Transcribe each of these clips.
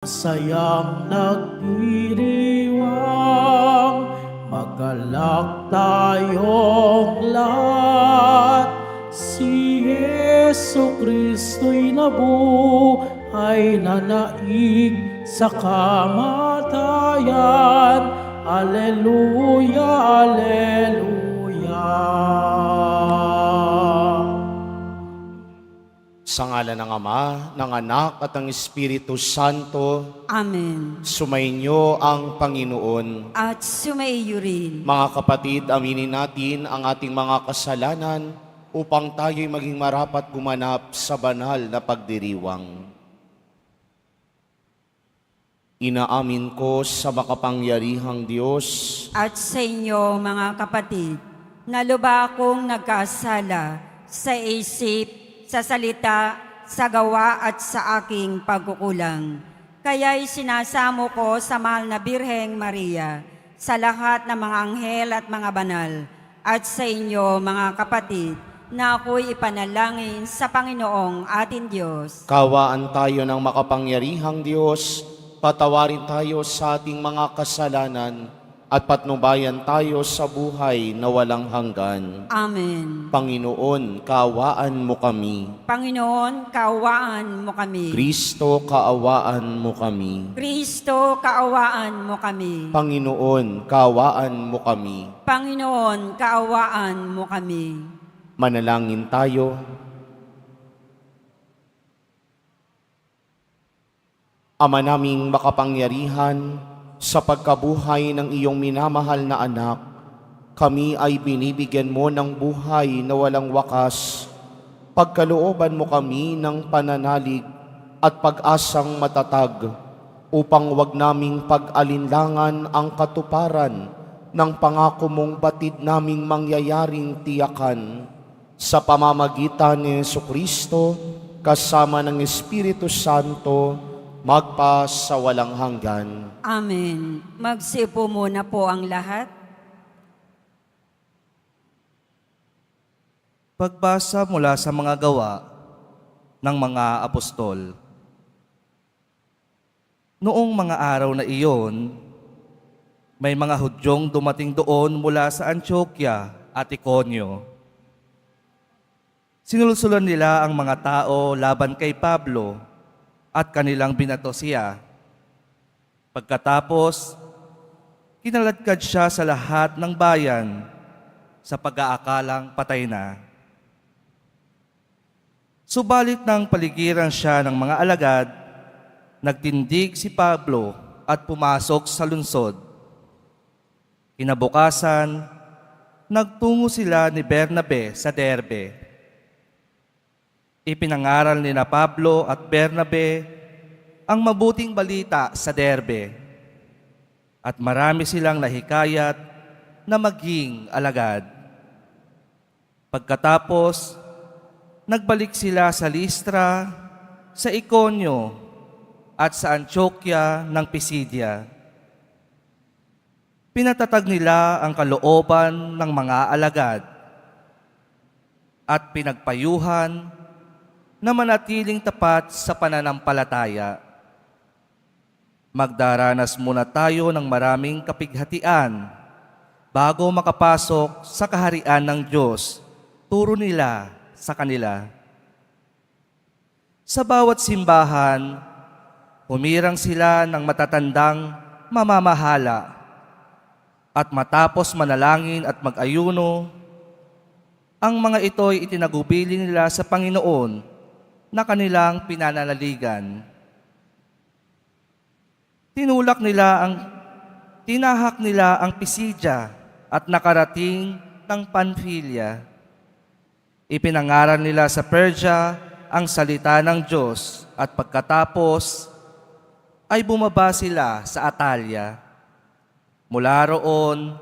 Sayang nagdiriwang, magalak tayong lahat. Si Yesu Kristo'y nabuhay na naig sa kamatayan. Alleluia, alleluia. Sa ngalan ng Ama, ng Anak at ng Espiritu Santo, Amen. sumainyo ang Panginoon. At sumaiyo rin. Mga kapatid, aminin natin ang ating mga kasalanan upang tayo'y maging marapat gumanap sa banal na pagdiriwang. Inaamin ko sa makapangyarihang Diyos At sa inyo, mga kapatid, na lubha akong nagkasala sa isip, sa salita, sa gawa at sa aking pagkukulang. Kaya'y sinasamo ko sa mahal na Birheng Maria, sa lahat ng mga anghel at mga banal, at sa inyo, mga kapatid, na ako'y ipanalangin sa Panginoong ating Diyos. Kawaan tayo ng makapangyarihang Diyos, patawarin tayo sa ating mga kasalanan, at patnubayan tayo sa buhay na walang hanggan. Amen. Panginoon, kaawaan mo kami. Panginoon, kaawaan mo kami. Kristo, kaawaan mo kami. Kristo, kaawaan mo kami. Panginoon, kaawaan mo kami. Panginoon, kaawaan mo kami. Manalangin tayo. Ama naming makapangyarihan, sa pagkabuhay ng iyong minamahal na anak, kami ay binibigyan mo ng buhay na walang wakas. Pagkalooban mo kami ng pananalig at pag-asang matatag upang wag naming pag-alinlangan ang katuparan ng pangako mong batid naming mangyayaring tiyakan. Sa pamamagitan ni Jesucristo, kasama ng Espiritu Santo, magpa sa walang hanggan. Amen. Magsipo muna po ang lahat. Pagbasa mula sa mga gawa ng mga apostol. Noong mga araw na iyon, may mga Hudyong dumating doon mula sa Antioquia at Iconio. Sinulsulan nila ang mga tao laban kay Pablo at kanilang binato siya. Pagkatapos, kinaladkad siya sa lahat ng bayan sa pag-aakalang patay na. Subalit nang paligiran siya ng mga alagad, nagtindig si Pablo at pumasok sa lungsod. Kinabukasan, nagtungo sila ni Bernabe sa Derbe. Ipinangaral ni na Pablo at Bernabe ang mabuting balita sa Derbe, at marami silang nahikayat na maging alagad. Pagkatapos, nagbalik sila sa Listra, sa Iconio, at sa Antioquia ng Pisidia. Pinatatag nila ang kalooban ng mga alagad at pinagpayuhan na manatiling tapat sa pananampalataya. Magdaranas muna tayo ng maraming kapighatian bago makapasok sa kaharian ng Diyos, turo nila sa kanila. Sa bawat simbahan, humirang sila ng matatandang mamamahala, at matapos manalangin at mag-ayuno, ang mga ito'y itinagubili nila sa Panginoon na kanilang pinanalaligan. Tinahak nila ang Pisidia at nakarating ng Panfilia. Ipinangaral nila sa Persia ang salita ng Diyos, at pagkatapos ay bumaba sila sa Atalia. Mula roon,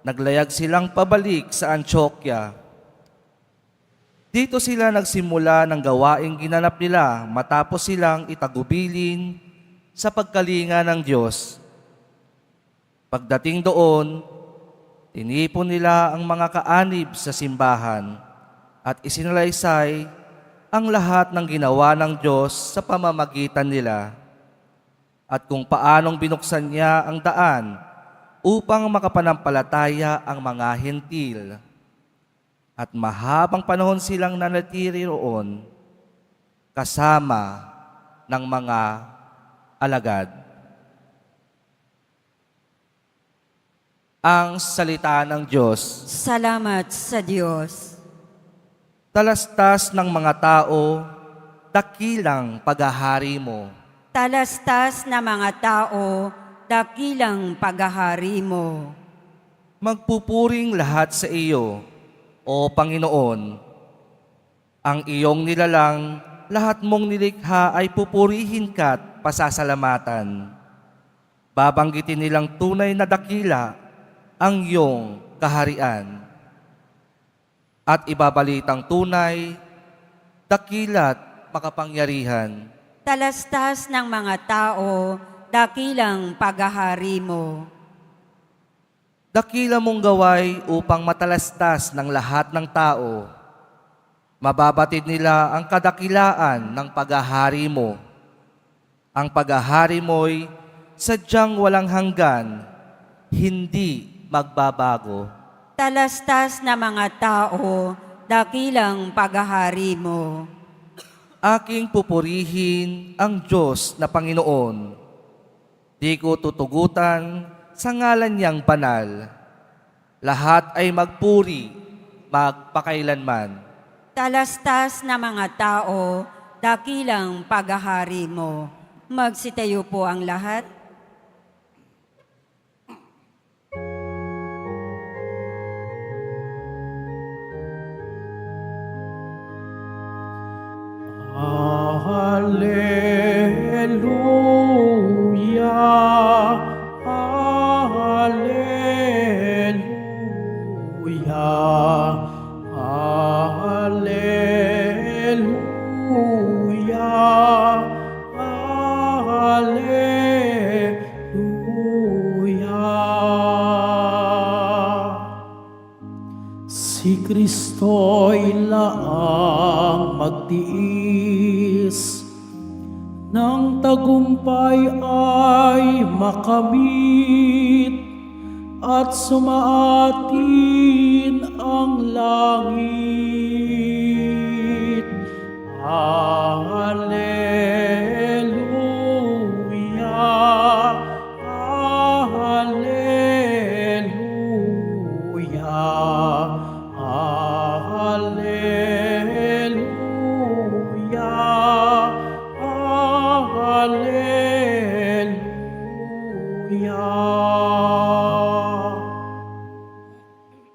naglayag silang pabalik sa Antioquia. Dito sila nagsimula ng gawaing ginanap nila matapos silang itagubilin sa pagkalinga ng Diyos. Pagdating doon, tinipon nila ang mga kaanib sa simbahan at isinalaysay ang lahat ng ginawa ng Diyos sa pamamagitan nila. at kung paanong binuksan niya ang daan upang makapanampalataya ang mga hentil. At mahabang panahon silang nanatili roon kasama ng mga alagad. Ang salita ng Diyos. Salamat sa Diyos. Talastas ng mga tao, dakilang paghahari mo. Talastas na mga tao, dakilang paghahari mo. Magpupuring lahat sa iyo, O Panginoon. Ang iyong nilalang, lahat mong nilikha ay pupurihin ka't pasasalamatan. Babanggitin nilang tunay na dakila ang iyong kaharian. At ibabalitang tunay, dakila't makapangyarihan. Talastas ng mga tao, dakilang paghahari mo. Dakila mong gaway upang matalastas ng lahat ng tao. Mababatid nila ang kadakilaan ng paghahari mo. Ang paghahari mo'y sadyang walang hanggan, hindi magbabago. Talastas na mga tao, dakilang paghahari mo. Aking pupurihin ang Diyos na Panginoon. Di ko tutugutan sa ngalan niyang banal. Lahat ay magpuri, magpakailanman. Talastas na mga tao, dakilang paghahari mo. Magsitayo po ang lahat. Hallelujah, Hallelujah, Hallelujah, Hallelujah. Si Kristo'y laang magtiis, nang tagumpay ay makamit, at sumaatin ang langit. Hallelujah, Hallelujah, Hallelujah, Hallelujah.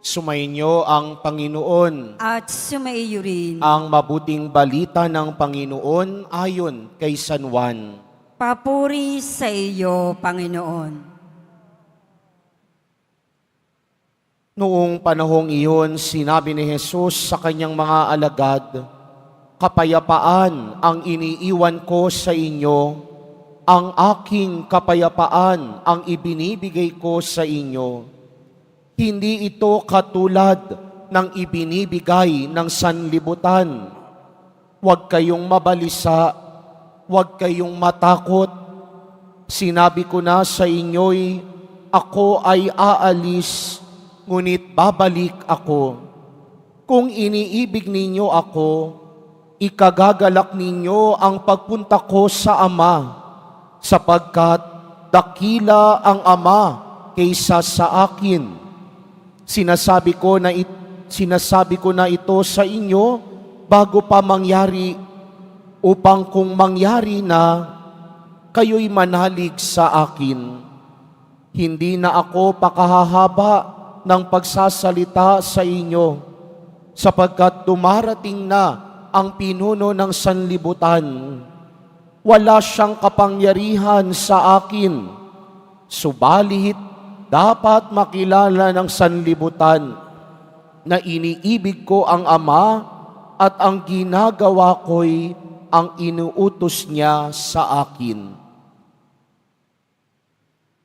Sumainyo ang Panginoon. At sumaiyo rin. Ang mabuting balita ng Panginoon ayon kay San Juan. Papuri sa iyo, Panginoon. Noong panahong iyon, sinabi ni Jesus sa kanyang mga alagad, "Kapayapaan ang iniiwan ko sa inyo, ang aking kapayapaan ang ibinibigay ko sa inyo. Hindi ito katulad ng ibinibigay ng sanlibutan. Huwag kayong mabalisa, huwag kayong matakot. Sinabi ko na sa inyo'y, ako ay aalis, ngunit babalik ako. Kung iniibig ninyo ako, ikagagalak ninyo ang pagpunta ko sa Ama, sapagkat dakila ang Ama kaysa sa akin. Sinasabi ko na ito sa inyo bago pa mangyari, upang kung mangyari na, kayo'y manalig sa akin. Hindi na ako pakahahaba ng pagsasalita sa inyo, sapagkat dumarating na ang pinuno ng sanlibutan. Wala siyang kapangyarihan sa akin, subalit dapat makilala ng sanlibutan na iniibig ko ang Ama at ang ginagawa ko'y ang inuutos niya sa akin."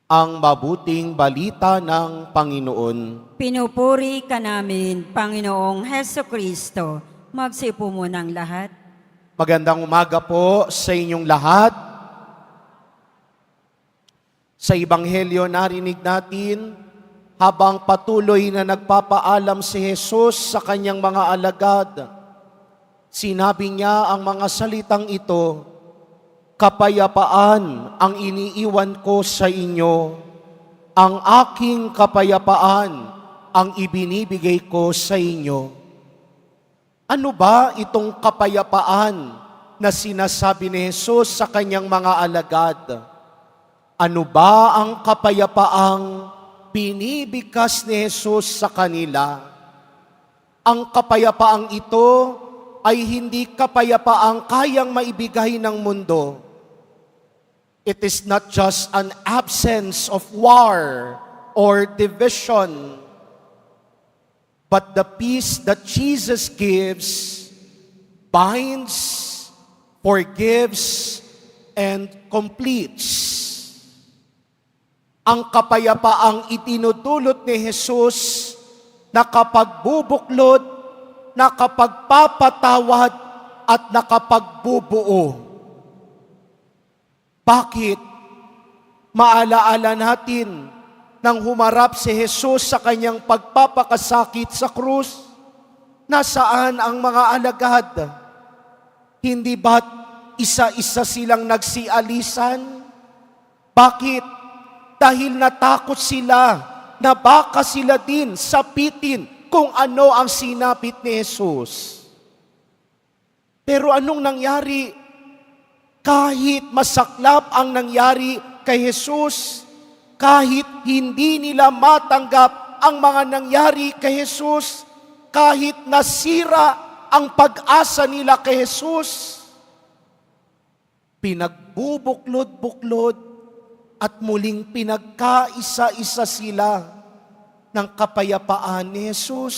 Ang mabuting balita ng Panginoon. Pinupuri ka namin, Panginoong Heso Kristo. Magsipo muna ang lahat. Magandang umaga po sa inyong lahat. Sa Ebanghelyo narinig natin, habang patuloy na nagpapaalam si Jesus sa kanyang mga alagad, sinabi niya ang mga salitang ito, "Kapayapaan ang iniiwan ko sa inyo, ang aking kapayapaan ang ibinibigay ko sa inyo." Ano ba itong kapayapaan na sinasabi ni Jesus sa kanyang mga alagad? Ano ba ang kapayapaang binibigkas ni Jesus sa kanila? Ang kapayapaang ito ay hindi kapayapaang kayang maibigay ng mundo. It is not just an absence of war or division, but the peace that Jesus gives binds, forgives, and completes. Ang kapayapaang itinutulot ni Jesus na nakapagbubuklod, nakapagpapatawad, at nakapagbubuo. Bakit? Maalaala natin nang humarap si Jesus sa kanyang pagpapakasakit sa krus, nasaan ang mga alagad? Hindi ba't isa-isa silang nagsialisan? Bakit? Dahil natakot sila na baka sila din sapitin kung ano ang sinapit ni Jesus. Pero anong nangyari? Kahit masaklap ang nangyari kay Jesus, kahit hindi nila matanggap ang mga nangyari kay Jesus, kahit nasira ang pag-asa nila kay Jesus, pinagbubuklod-buklod at muling pinagkaisa-isa sila ng kapayapaan ni Jesus.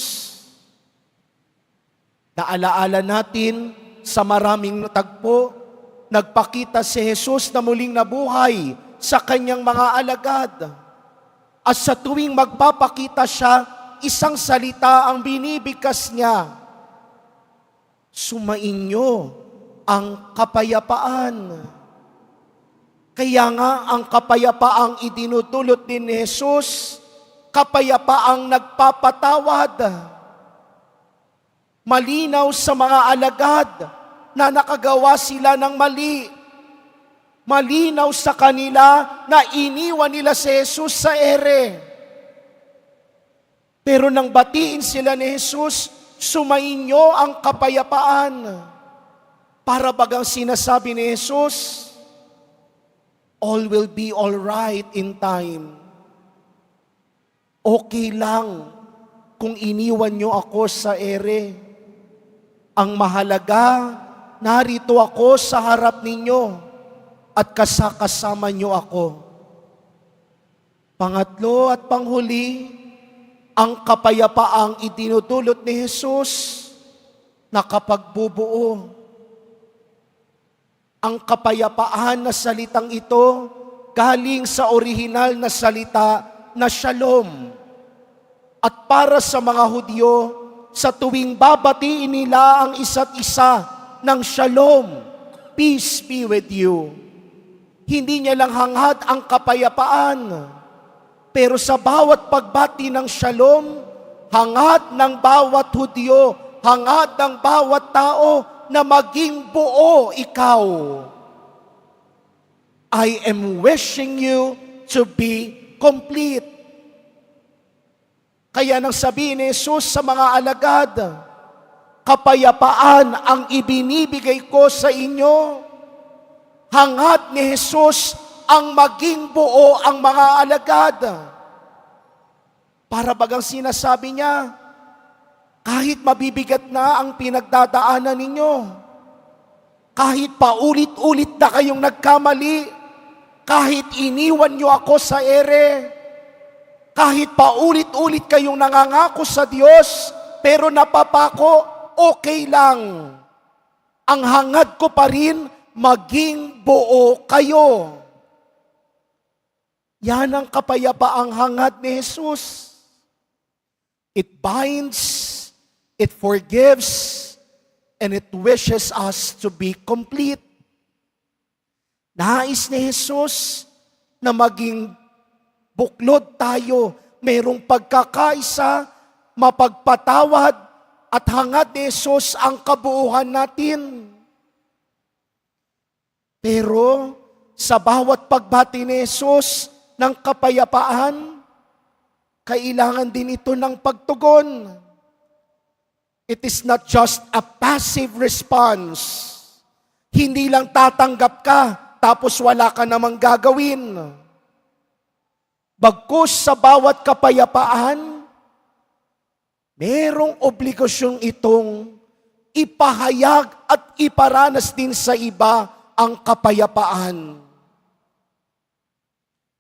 Naalaala natin sa maraming tagpo, nagpakita si Jesus na muling nabuhay sa kanyang mga alagad. At sa tuwing magpapakita siya, isang salita ang binibigkas niya, "Sumainyo ang kapayapaan." Kaya nga ang kapayapaang idinudulot din ni Jesus, kapayapaang nagpapatawad. Malinaw sa mga alagad na nakagawa sila ng mali. Malinaw sa kanila na iniwan nila si Jesus sa ere. Pero nang batiin sila ni Jesus, "Sumainyo ang kapayapaan." Para bagang sinasabi ni Jesus, all will be all right in time. Okay lang kung iniwan nyo ako sa ere. Ang mahalaga, narito ako sa harap ninyo at kasama nyo ako. Pangatlo at panghuli, ang kapayapaang itinutulot ni Jesus, nakapagbubuo. Ang kapayapaan na salitang ito galing sa orihinal na salita na shalom. At para sa mga Hudyo, sa tuwing babatiin nila ang isa't isa ng shalom, "Peace be with you." Hindi niya lang hangad ang kapayapaan, pero sa bawat pagbati ng shalom, hangad ng bawat Hudyo, hangad ng bawat tao, na maging buo ikaw. I am wishing you to be complete. Kaya nang sabihin ni Jesus sa mga alagad, "Kapayapaan ang ibinibigay ko sa inyo." Hangad ni Jesus ang maging buo ang mga alagad. Para bagang sinasabi niya, kahit mabibigat na ang pinagdadaanan ninyo, kahit paulit-ulit na kayong nagkamali, kahit iniwan nyo ako sa ere, kahit paulit-ulit kayong nangangako sa Diyos, pero napapako, okay lang. Ang hangad ko pa rin, maging buo kayo. Yan ang kapayapaang hangad ni Jesus. It binds, it forgives, and it wishes us to be complete. Nais ni Jesus na maging buklod tayo, merong pagkakaisa, mapagpatawad, at hangad ni Jesus ang kabuuhan natin. Pero sa bawat pagbati ni Jesus ng kapayapaan, kailangan din ito ng pagtugon. It is not just a passive response. Hindi lang tatanggap ka, tapos wala ka namang gagawin. Bagkus sa bawat kapayapaan, merong obligasyon itong ipahayag at iparanas din sa iba ang kapayapaan.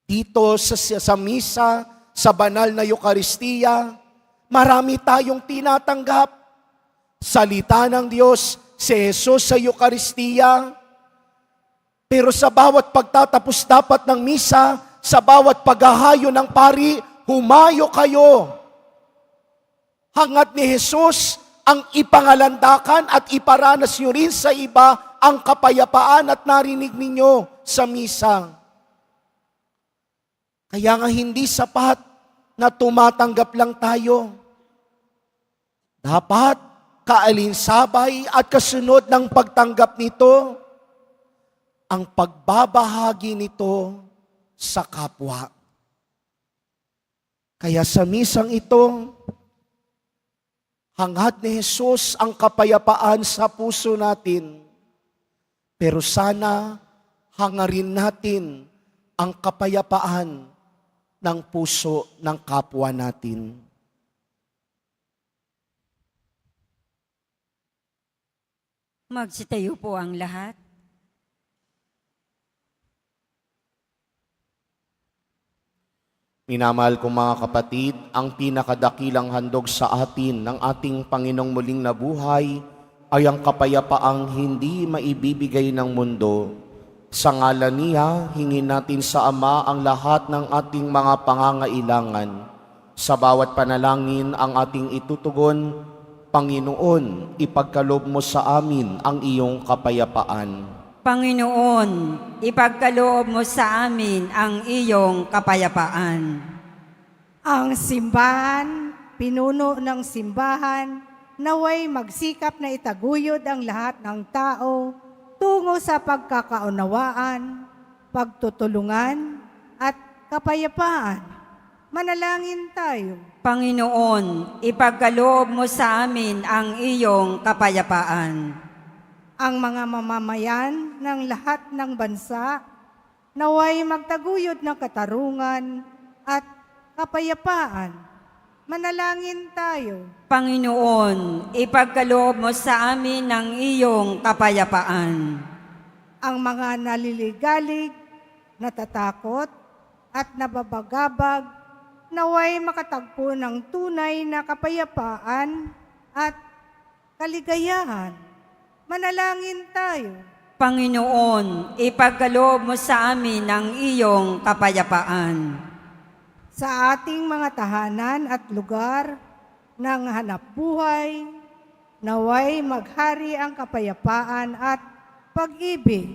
Dito sa misa, sa banal na Eucharistia, marami tayong tinatanggap. Salita ng Diyos, si Jesus sa Eucharistia. Pero sa bawat pagtatapos dapat ng misa, sa bawat paghahayo ng pari, humayo kayo. Hangad ni Jesus ang ipangalandakan at iparanas nyo rin sa iba ang kapayapaan at narinig ninyo sa misa. Kaya nga hindi sapat na tumatanggap lang tayo. Dapat kaalinsabay at kasunod ng pagtanggap nito, ang pagbabahagi nito sa kapwa. Kaya sa misang ito, hangad ni Jesus ang kapayapaan sa puso natin, pero sana hangarin natin ang kapayapaan ng puso ng kapwa natin. Magsitayo po ang lahat. Minamahal kong mga kapatid, ang pinakadakilang handog sa atin ng ating Panginoong muling nabuhay ay ang kapayapaang hindi maibibigay ng mundo. Sa ngalan niya, hingin natin sa Ama ang lahat ng ating mga pangangailangan. Sa bawat panalangin ang ating itutugon, Panginoon, ipagkaloob mo sa amin ang iyong kapayapaan. Panginoon, ipagkaloob mo sa amin ang iyong kapayapaan. Ang simbahan, pinuno ng simbahan, naway magsikap na itaguyod ang lahat ng tao tungo sa pagkakaunawaan, pagtutulungan, at kapayapaan. Manalangin tayo. Panginoon, ipagkaloob mo sa amin ang iyong kapayapaan. Ang mga mamamayan ng lahat ng bansa, naway magtaguyod ng katarungan at kapayapaan. Manalangin tayo. Panginoon, ipagkaloob mo sa amin ang iyong kapayapaan. Ang mga naliligalig, natatakot, at nababagabag, naway makatagpo ng tunay na kapayapaan at kaligayahan. Manalangin tayo. Panginoon, ipagkaloob mo sa amin ang iyong kapayapaan. Sa ating mga tahanan at lugar ng hanapbuhay, naway maghari ang kapayapaan at pag-ibig.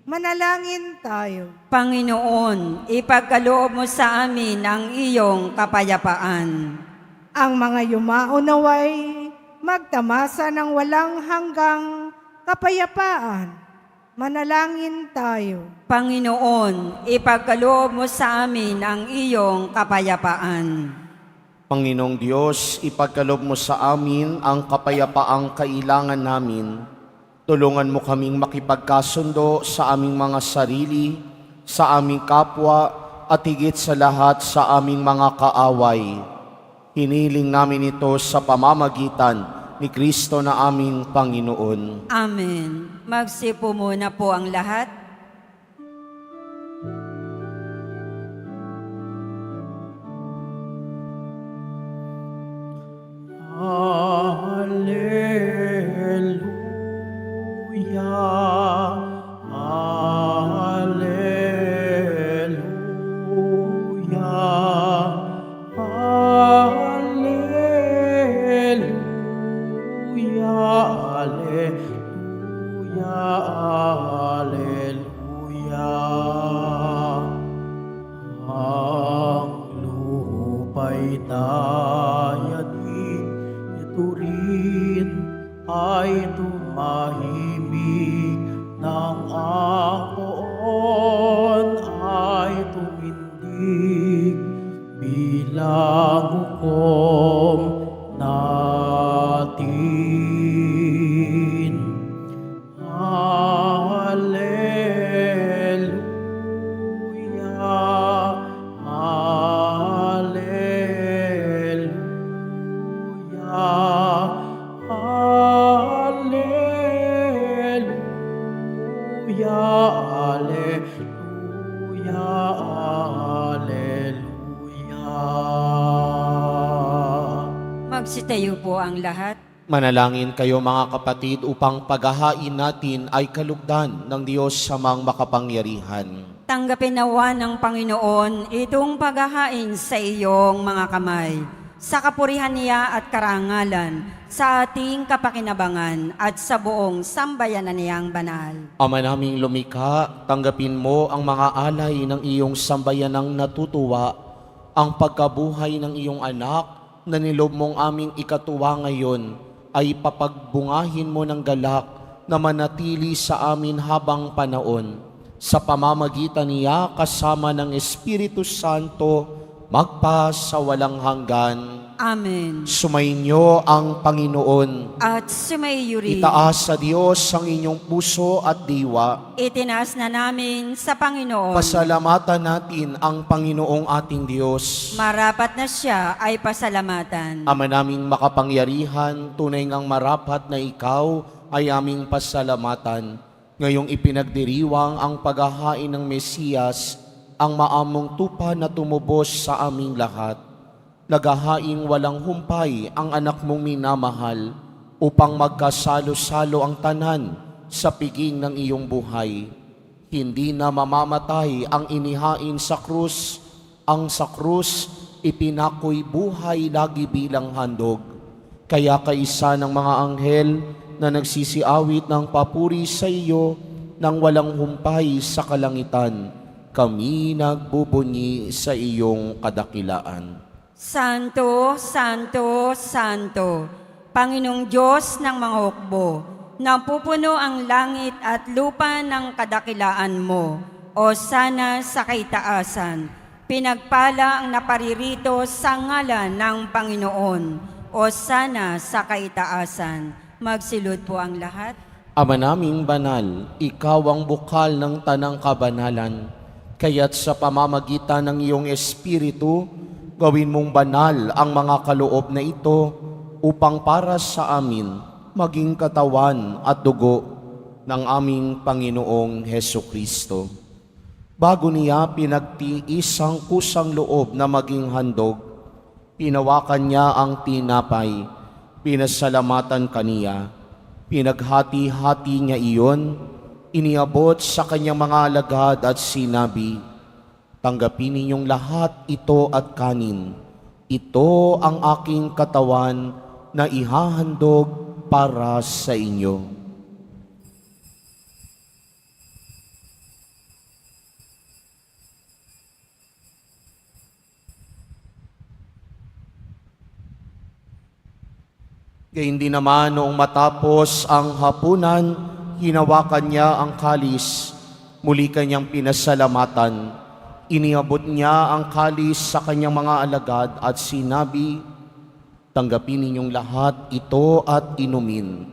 Manalangin tayo. Panginoon, ipagkaloob mo sa amin ang iyong kapayapaan. Ang mga yumao naway magtamasa ng walang hanggang kapayapaan. Manalangin tayo. Panginoon, ipagkaloob mo sa amin ang iyong kapayapaan. Panginoong Diyos, ipagkaloob mo sa amin ang kapayapaang kailangan namin. Tulungan mo kaming makipagkasundo sa aming mga sarili, sa aming kapwa, at higit sa lahat sa aming mga kaaway. Hiniling namin ito sa pamamagitan ni Kristo na aming Panginoon. Amen. Magsipo muna po ang lahat. Alleluia, alleluia, alleluia. nayanig, ito rin ay tumahimik, nang ang poon ay tumindig, bilang hukom natin. Hallelujah, hallelujah, hallelujah, hallelujah. Magsitayo po ang lahat. Manalangin kayo mga kapatid upang paghahain natin ay kalugdan ng Diyos sa mga makapangyarihan. Tanggapin nawa ng Panginoon itong paghahain sa iyong mga kamay, sa kapurihan niya at karangalan, sa ating kapakinabangan at sa buong sambayanan niyang banal. Ama naming lumikha, tanggapin mo ang mga alay ng iyong sambayanang natutuwa, ang pagkabuhay ng iyong anak na nilob mong aming ikatuwa ngayon, ay papagbungahin mo ng galak na manatili sa amin habang panahon. Sa pamamagitan niya kasama ng Espiritu Santo, magpa sa walang hanggan. Amen. Sumainyo ang Panginoon. At sumaiyo rin. Itaas sa Diyos ang inyong puso at diwa. Itinaas na namin sa Panginoon. Pasalamatan natin ang Panginoong ating Diyos. Marapat na siya ay pasalamatan. Ama naming makapangyarihan, tunay ngang marapat na ikaw ay aming pasalamatan. Ngayong ipinagdiriwang ang paghahain ng Mesiyas, ang maamong tupa na tumubos sa aming lahat. Naghahaing walang humpay ang anak mong minamahal upang magkasalo-salo ang tanan sa piging ng iyong buhay. Hindi na mamamatay ang inihain sa krus, ang sa krus ipinakoy buhay lagi bilang handog. Kaya kaisa ng mga anghel na nagsisiawit ng papuri sa iyo nang walang humpay sa kalangitan, kami nagbubunyi sa iyong kadakilaan. Santo, Santo, Santo, Panginoong Diyos ng mga hukbo, napupuno ang langit at lupa ng kadakilaan mo, o sana sa kaitaasan. Pinagpala ang naparirito sa ngalan ng Panginoon, o sana sa kaitaasan. Magsilod po ang lahat. Ama naming banal, ikaw ang bukal ng tanang kabanalan, kaya't sa pamamagitan ng iyong Espiritu, gawin mong banal ang mga kaloob na ito upang para sa amin maging katawan at dugo ng aming Panginoong Hesukristo. Bago niya pinagtiis ang kusang loob na maging handog, hinawakan niya ang tinapay, pinasalamatan kaniya, pinaghati-hati niya iyon, iniabot sa kanyang mga alagad at sinabi, tanggapin ninyong lahat ito at kanin. Ito ang aking katawan na ihahandog para sa inyo. Gayun din naman noong matapos ang hapunan, hinawakan niya ang kalis, muli kanyang pinasalamatan. Iniabot niya ang kalis sa kanyang mga alagad at sinabi, tanggapin ninyong lahat ito at inumin.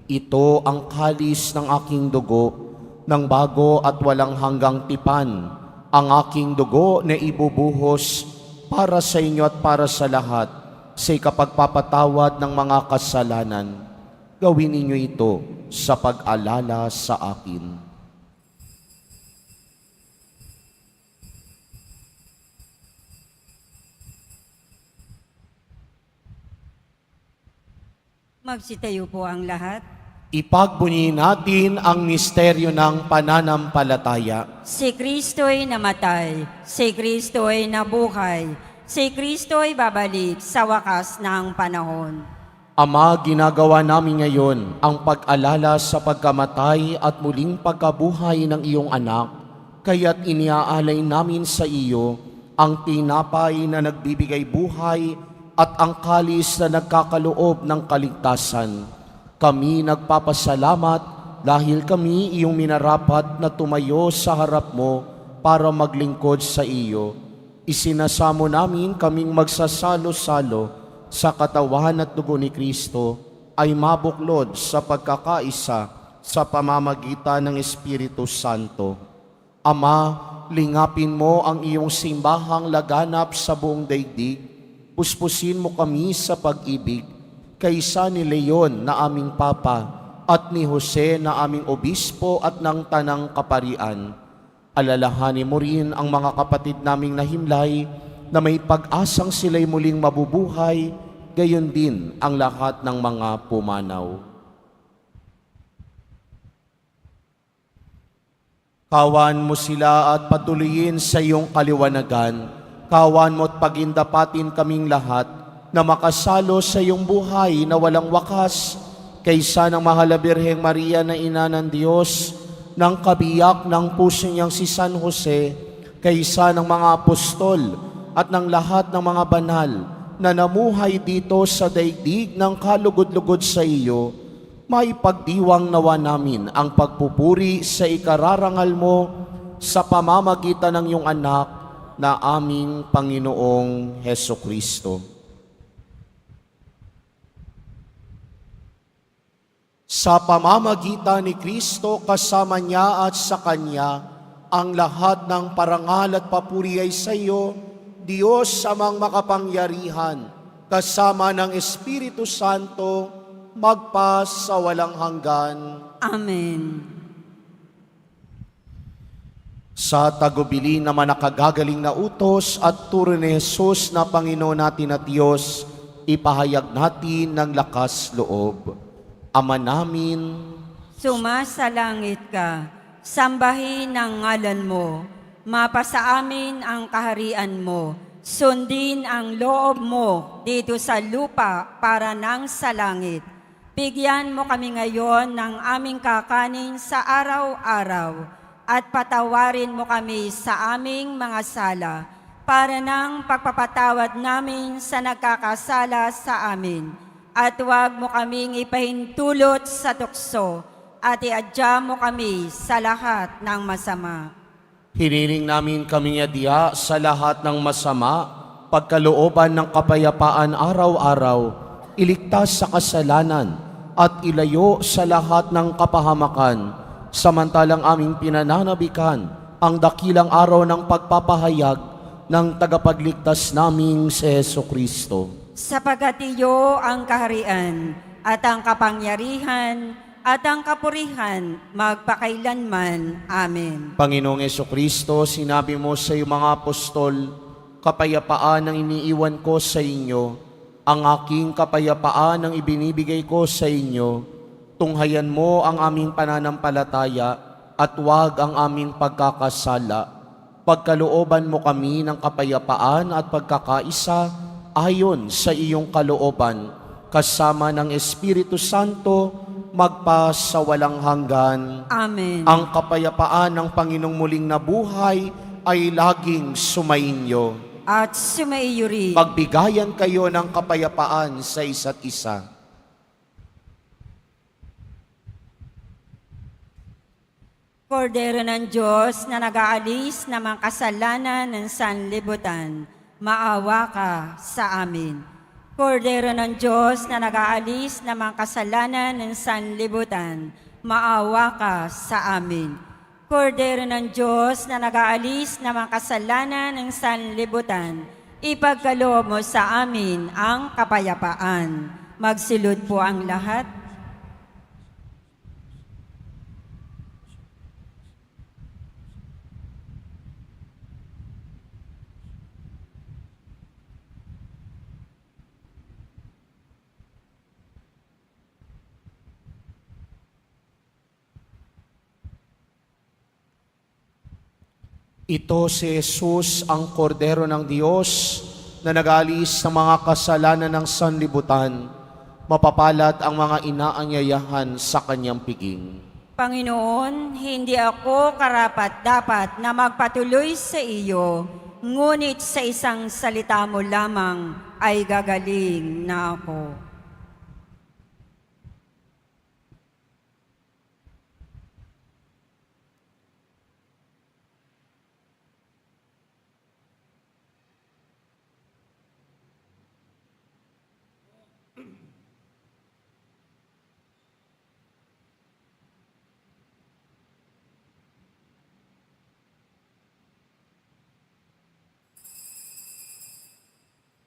Ito ang kalis ng aking dugo, ng bago at walang hanggang tipan, ang aking dugo na ibubuhos para sa inyo at para sa lahat, sa ikapagpapatawad ng mga kasalanan. Gawin ninyo ito sa pag-alala sa akin. Magsitayo po ang lahat. Ipagbunyi natin ang misteryo ng pananampalataya. Si Kristo'y namatay, si Kristo'y nabuhay, si Kristo'y babalik sa wakas ng panahon. Ama, ginagawa namin ngayon ang pag-alala sa pagkamatay at muling pagkabuhay ng iyong anak, kaya't iniaalay namin sa iyo ang tinapay na nagbibigay buhay at ang kalis na nagkakaloob ng kaligtasan. Kami nagpapasalamat dahil kami iyong minarapat na tumayo sa harap mo para maglingkod sa iyo. Isinasamo namin kaming magsasalo-salo sa katawan at dugo ni Kristo ay mabuklod sa pagkakaisa sa pamamagitan ng Espiritu Santo. Ama, lingapin mo ang iyong simbahang laganap sa buong daigdig. Puspusin mo kami sa pag-ibig, kaysa ni Leon na aming Papa at ni Jose na aming Obispo at ng Tanang Kaparian. Alalahanin mo rin ang mga kapatid naming nahimlay na may pag-asang sila'y muling mabubuhay, gayon din ang lahat ng mga pumanaw. Kawan mo sila at patuloyin sa iyong kaliwanagan. Kawan mo at pagindapatin kaming lahat na makasalo sa iyong buhay na walang wakas, kaysa ng mahal na Birheng Maria na ina ng Diyos, ng kabiyak ng puso niyang si San Jose, kaysa ng mga apostol at ng lahat ng mga banal na namuhay dito sa daigdig ng kalugod-lugod sa iyo, maipagdiwang nawa namin ang pagpupuri sa ikararangal mo sa pamamagitan ng iyong anak na aming Panginoong Hesukristo. Sa pamamagitan ni Kristo, kasama niya at sa Kanya, ang lahat ng parangal at papuri ay sa iyo, Diyos amang makapangyarihan, kasama ng Espiritu Santo, magpas sa walang hanggan. Amen. Sa tagubili naman nakagagaling na utos at turo ni Jesus na Panginoon natin at Diyos, ipahayag natin ng lakas loob. Ama namin, Sumasalangit ka, sambahin ang ngalan mo, mapasa amin ang kaharian mo, sundin ang loob mo dito sa lupa para nang sa langit. Bigyan mo kami ngayon ng aming kakanin sa araw-araw at patawarin mo kami sa aming mga sala para nang pagpapatawad namin sa nagkakasala sa amin. At huwag mo kaming ipahintulot sa tukso at iadya mo kami sa lahat ng masama. hiniling namin kaming adya sa lahat ng masama, pagkalooban ng kapayapaan araw-araw, iligtas sa kasalanan at ilayo sa lahat ng kapahamakan, samantalang aming pinananabikan ang dakilang araw ng pagpapahayag ng tagapagligtas naming si Jesucristo. Sapagat iyo ang kaharian at ang kapangyarihan at ang kapurihan magpakailanman. Amen. Panginoong Jesucristo, sinabi mo sa iyong mga apostol, kapayapaan ang iniiwan ko sa inyo, ang aking kapayapaan ang ibinibigay ko sa inyo. Tunghayan mo ang aming pananampalataya at huwag ang aming pagkakasala. Pagkalooban mo kami ng kapayapaan at pagkakaisa ayon sa iyong kalooban, kasama ng Espiritu Santo, magpas sa walang hanggan. Amen. Ang kapayapaan ng Panginoong muling nabuhay ay laging sumainyo. At sumaiyo rin. Pagbigayan kayo ng kapayapaan sa isa't isa. Kordero ng Diyos na nag-aalis ng mga kasalanan ng sanlibutan, maawa ka sa amin. Kordero ng Diyos na nag-aalis ng mga kasalanan ng sanlibutan, maawa ka sa amin. Kordero ng Diyos na nag-aalis ng mga kasalanan ng sanlibutan, ipagkaloob mo sa amin ang kapayapaan. Magsilod po ang lahat. Ito si Jesus, ang Kordero ng Diyos, na nag-aalis ng mga kasalanan ng sanlibutan. Mapapalad ang mga inaanyayahan sa kanyang piging. Panginoon, hindi ako karapat-dapat na magpatuloy sa iyo, ngunit sa isang salita mo lamang ay gagaling na ako.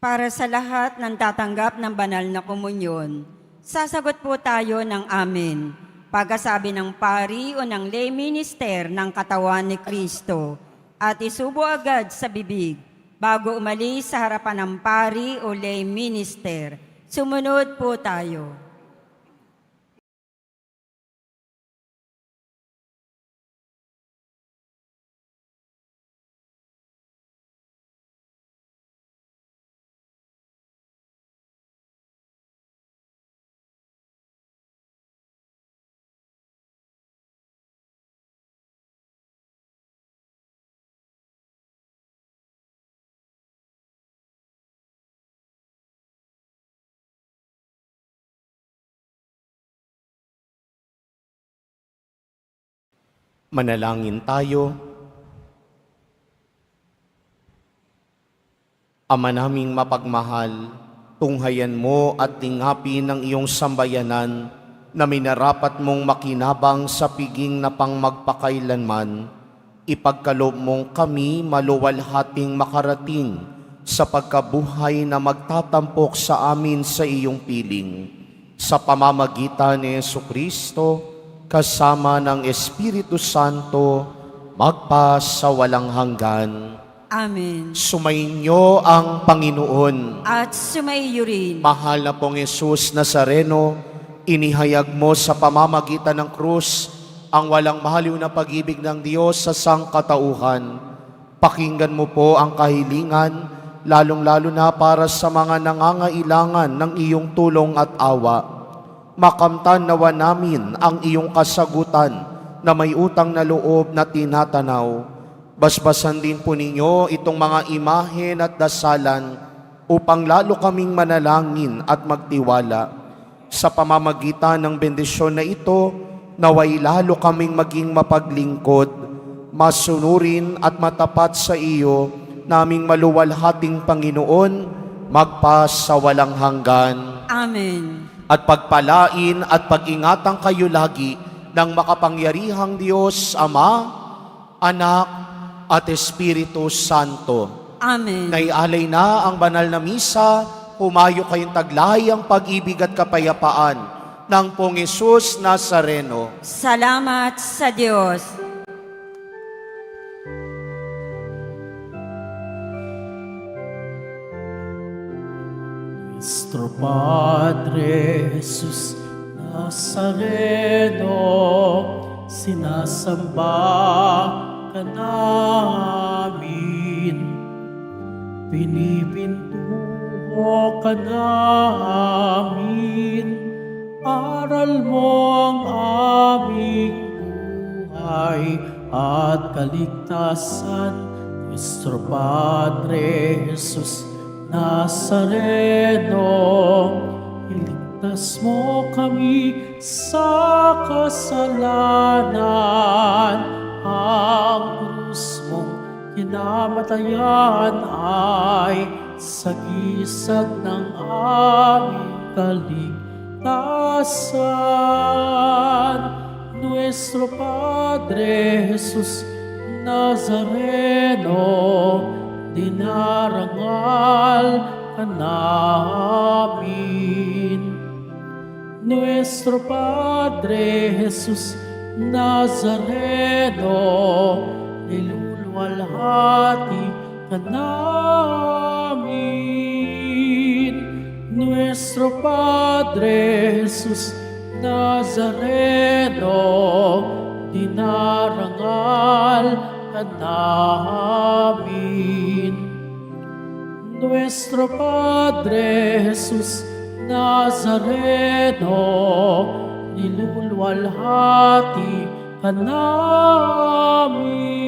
Para sa lahat ng tatanggap ng banal na komunyon, sasagot po tayo ng amen. Pagkasabi ng pari o ng lay minister ng katawan ni Kristo at isubo agad sa bibig bago umalis sa harapan ng pari o lay minister. Sumunod po tayo. Manalangin tayo. Ama naming mapagmahal, tunghayan mo at tingapin ng iyong sambayanan na minarapat mong makinabang sa piging na pang magpakailanman. Ipagkaloob mong kami maluwalhating makarating sa pagkabuhay na magtatampok sa amin sa iyong piling. Sa pamamagitan ni Jesucristo, kasama ng Espiritu Santo, magpa sa walang hanggan. Amen. Sumainyo ang Panginoon. At sumaiyo rin. Mahal na pong Jesus Nazareno, inihayag mo sa pamamagitan ng krus ang walang mahaliw na pag-ibig ng Diyos sa sangkatauhan. Pakinggan mo po ang kahilingan, lalong-lalo na para sa mga nangangailangan ng iyong tulong at awa. Makamtan nawa namin ang iyong kasagutan na may utang na loob na tinatanaw. Basbasan din po ninyo itong mga imahen at dasalan upang lalo kaming manalangin at magtiwala. Sa pamamagitan ng bendisyon na ito, naway lalo kaming maging mapaglingkod, masunurin at matapat sa iyo, naming maluwalhating Panginoon, magpas sa walang hanggan. Amen. At pagpalain at pag-ingatan kayo lagi ng makapangyarihang Diyos, Ama, Anak, at Espiritu Santo. Amen. Naialay na ang banal na misa, humayo kayong taglay ang pag-ibig at kapayapaan ng Pong Jesus Nazareno. Salamat sa Diyos. Nuestro Padre Jesus Nazareno, sinasamba ka namin, pinipintuho ka namin, aral mo ang aming buhay at kaligtasan. Nuestro Padre Jesus Nazareno, iligtas mo kami sa kasalanan. Ang krus mong kinamatayan ay sagisag ng aming kaligtasan. Nuestro Padre Jesus Nazareno, dinarangal ka namin. Nuestro Padre Jesus Nazareno, niluluwalhati ka namin. Nuestro Padre Jesus Nazareno, dinarangal ka namin. Nuestro Padre Jesus Nazareno, niluluwalhati ka namin.